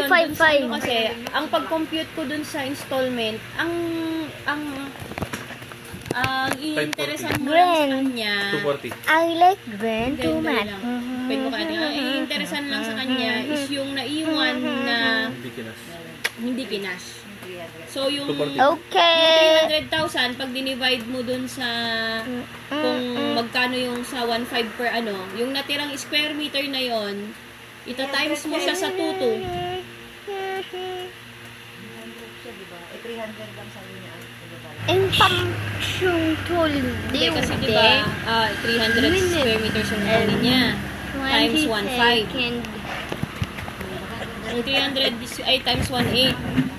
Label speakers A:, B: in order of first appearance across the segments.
A: dun sa
B: 155.
A: ano kasi, ang pag-compute ko dun sa installment, ang i-interesan mo lang sa kanya,
C: 240.
B: I like green
A: Hindi,
B: too
A: hindi
B: much.
A: lang. Pwede mo kaya, ang i-interesan lang sa kanya is yung naiwan na
C: Hindi kinas.
A: hindi kinash. So, yung
C: 240.
B: Okay.
A: 300,000, pag dinivide mo dun sa kung magkano yung sa 1.5 per ano, yung natirang square meter na yon, ito times mo siya sa 2.2.
B: Ang pampsyong tool.
A: Hindi, kasi diba, 300 square meters yung huli niya. Times 1.5. 300 ay times 1.8.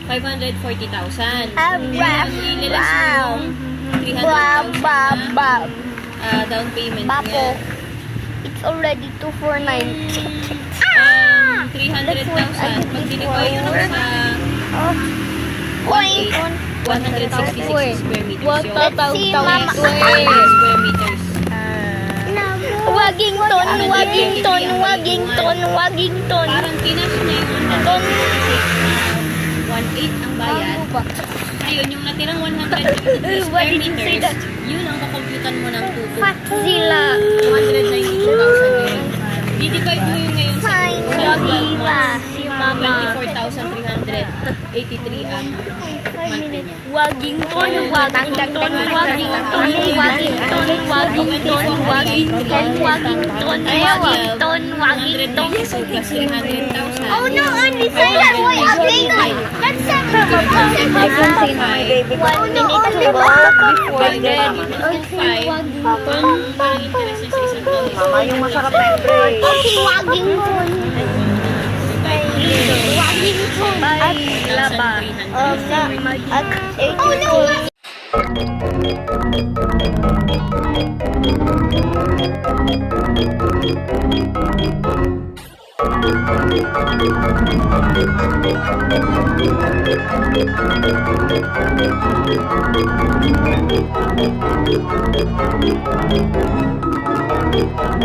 A: 540,000.
B: Wow.
A: Ililas mo yung 300,000 na down payment
B: Bapo.
A: niya.
B: It's already 249.
A: 300,000. Pag dinivide mo sa
B: Point.
A: 166 square meters yun.
B: Let's see, Mama.
A: Square meters.
B: Wagington, Wagington, Wagington, Wagington.
A: Parang kinash niya yung 1.8 ang bayad. Ngayon, yung natirang 153 square meters, yun ang kakomputan mo ng 2.2.
B: Fatzilla.
A: 292,000 ngayon. Di-divide mo yun ngayon sa
B: Fine.
A: 12
B: Diva.
A: months.
B: Si Mama.
A: 24,383 ang monthly niya.
B: Wagington, Wagington, Wagington, Wagington, Wagington, Wagington, Wagington, Wagington, Wagington.
A: 100 plus 300,000.
B: Oh no, only say that way again. That's 7,000. Oh no, only
A: Before then, 5, kung parang interest niya sa isang taon is
D: Mama, yung masarap na yung break.
B: Wagington. Wagington. At
A: 1,300.
B: oh no.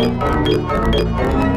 C: Thank you.